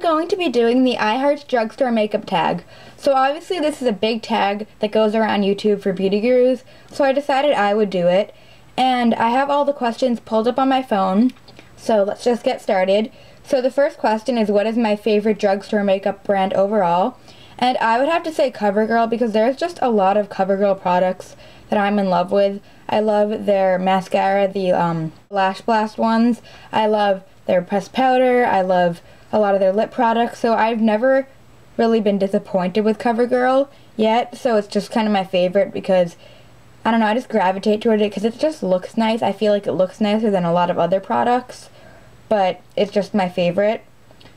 Going to be doing the I Heart Drugstore Makeup tag. So obviously this is a big tag that goes around YouTube for beauty gurus, so I decided I would do it. And I have all the questions pulled up on my phone, so let's just get started. So the first question is, what is my favorite drugstore makeup brand overall? And I would have to say CoverGirl, because there's just a lot of CoverGirl products that I'm in love with. I love their mascara, the Lash Blast ones. I love their pressed powder. I love a lot of their lip products, so I've never really been disappointed with CoverGirl yet, so it's just kind of my favorite because, I don't know, I just gravitate toward it because it just looks nice. I feel like it looks nicer than a lot of other products, but it's just my favorite.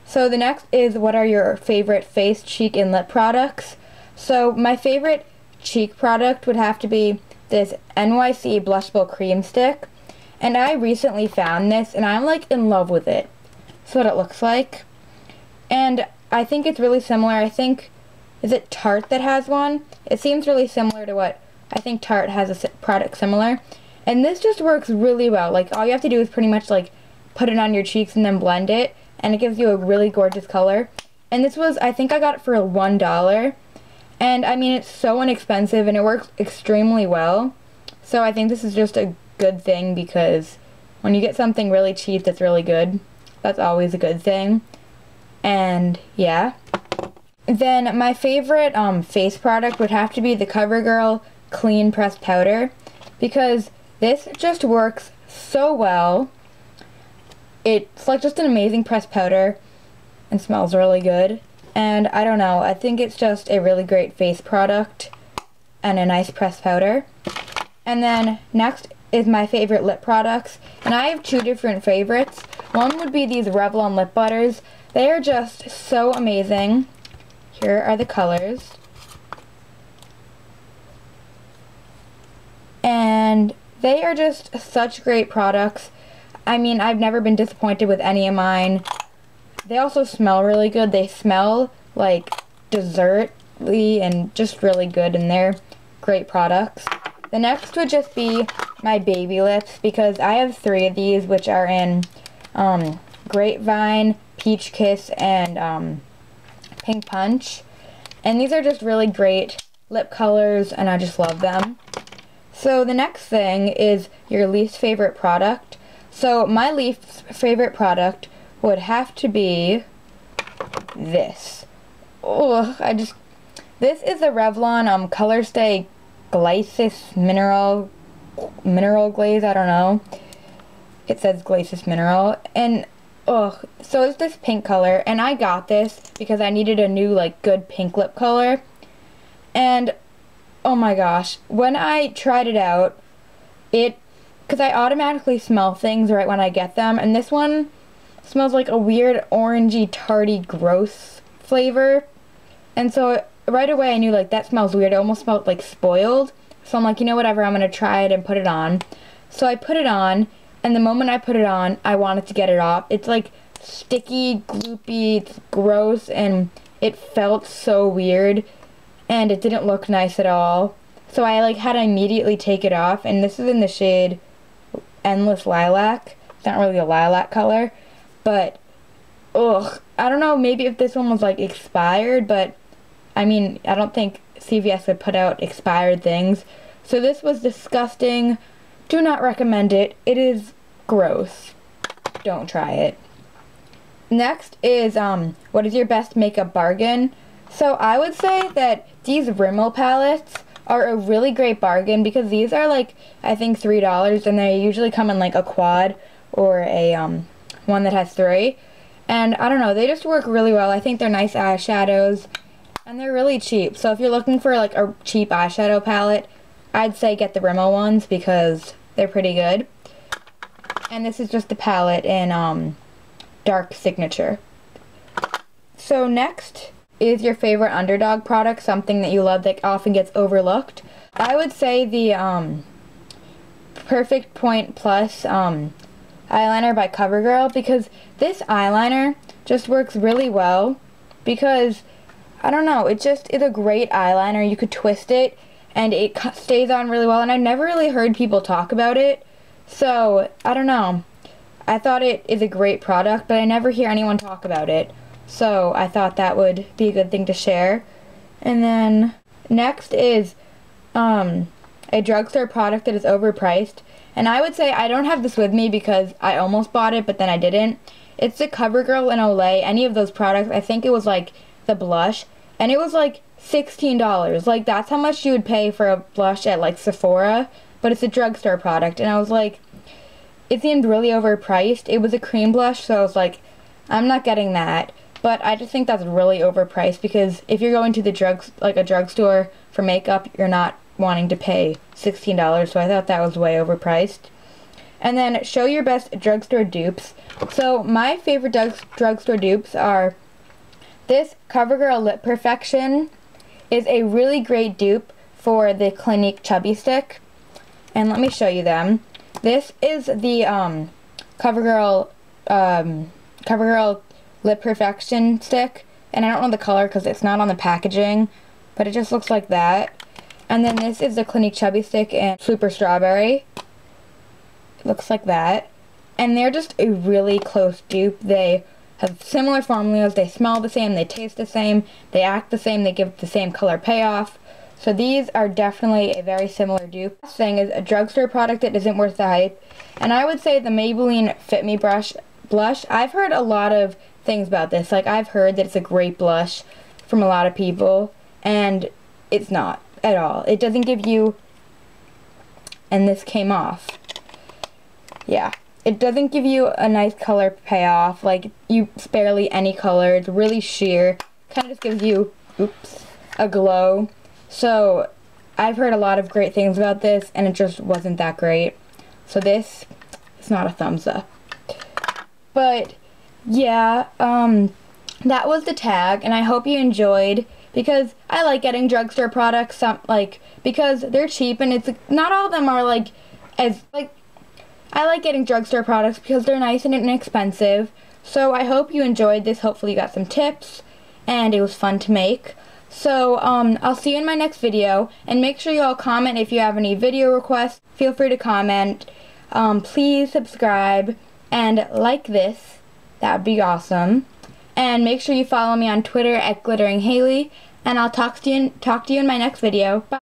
So the next is, what are your favorite face, cheek, and lip products? So my favorite cheek product would have to be this NYC Blushable Cream Stick, and I recently found this, and I'm like in love with it. That's what it looks like. And I think it's really similar. I think, is it Tarte that has one? It seems really similar to what, I think Tarte has a product similar. And this just works really well. Like, all you have to do is pretty much like put it on your cheeks and then blend it, and it gives you a really gorgeous color. And this was, I think I got it for $1. And I mean, it's so inexpensive and it works extremely well. So I think this is just a good thing, because when you get something really cheap that's really good, that's always a good thing. And yeah. Then my favorite face product would have to be the CoverGirl Clean Pressed Powder, because this just works so well. It's like just an amazing pressed powder and smells really good. And I don't know, I think it's just a really great face product and a nice pressed powder. And then next is my favorite lip products, and I have two different favorites. One would be these Revlon lip butters. They are just so amazing. Here are the colors. And they are just such great products. I mean, I've never been disappointed with any of mine. They also smell really good. They smell like dessert-y and just really good, and they're great products. The next would just be my baby lips, because I have 3 of these, which are in Grapevine, Peach Kiss, and Pink Punch. And these are just really great lip colors, and I just love them. So the next thing is your least favorite product. So my least favorite product would have to be this. Oh, this is the Revlon Color Stay Glacis Mineral Glaze, I don't know. It says Glacis Mineral, and so it's this pink color, and I got this because I needed a new like good pink lip color. And oh my gosh, when I tried it out, because I automatically smell things right when I get them, and this one smells like a weird orangey tarty gross flavor. And so right away I knew, like, that smells weird. It almost smelled like spoiled. So I'm like, you know, whatever, I'm gonna try it and put it on. So I put it on, and the moment I put it on, I wanted to get it off. It's like sticky, gloopy, it's gross, and it felt so weird, and it didn't look nice at all. So I like had to immediately take it off, and this is in the shade Endless Lilac. It's not really a lilac color, but ugh, I don't know, maybe if this one was like expired, but I mean, I don't think CVS would put out expired things. So this was disgusting. Do not recommend it. It is gross. Don't try it. Next is, what is your best makeup bargain? So I would say that these Rimmel palettes are a really great bargain, because these are like, I think $3, and they usually come in like a quad or a one that has 3. And I don't know, they just work really well. I think they're nice eyeshadows, and they're really cheap. So if you're looking for like a cheap eyeshadow palette, I'd say get the Rimmel ones, because they're pretty good. And this is just the palette in Dark Signature. So next is your favorite Underdog product, something that you love that often gets overlooked. I would say the Perfect Point Plus eyeliner by CoverGirl, because this eyeliner just works really well, because I don't know, it's a great eyeliner. You could twist it and it stays on really well, and I've never really heard people talk about it, so I don't know. I thought it is a great product, but I never hear anyone talk about it. So I thought that would be a good thing to share. And then next is a drugstore product that is overpriced. And I would say I don't have this with me because I almost bought it, but then I didn't. It's the CoverGirl and Olay, any of those products. I think it was like the blush, and it was like $16. Like, that's how much you would pay for a blush at like Sephora, but it's a drugstore product. And I was like, it seemed really overpriced. It was a cream blush, so I was like, I'm not getting that. But I just think that's really overpriced, because if you're going to the drugstore for makeup, you're not wanting to pay $16, so I thought that was way overpriced. And then show your best drugstore dupes. So my favorite drugstore dupes are this CoverGirl Lip Perfection is a really great dupe for the Clinique Chubby Stick. And let me show you them. This is the CoverGirl Lip Perfection stick, and I don't know the color because it's not on the packaging, but it just looks like that. And then this is the Clinique Chubby Stick and Super Strawberry. It looks like that. And they're just a really close dupe. They have similar formulas, they smell the same, they taste the same, they act the same, they give the same color payoff. So these are definitely a very similar dupe. Last thing is a drugstore product that isn't worth the hype. And I would say the Maybelline Fit Me blush. I've heard a lot of things about this. Like, I've heard that it's a great blush from a lot of people, and it's not at all. It doesn't give you, and this came off. Yeah, it doesn't give you a nice color payoff. Like, you barely any color. It's really sheer. Kind of just gives you, a glow. So I've heard a lot of great things about this, and it just wasn't that great. So this is not a thumbs up. But yeah, that was the tag, and I hope you enjoyed, because I like getting drugstore products, because they're cheap, and it's not all of them are I like getting drugstore products because they're nice and inexpensive. So I hope you enjoyed this. Hopefully you got some tips, and it was fun to make. So I'll see you in my next video, and make sure you all comment if you have any video requests. Feel free to comment. Please subscribe and like this. That would be awesome. And make sure you follow me on Twitter at GlitteringHaley, and I'll talk to you in my next video. Bye.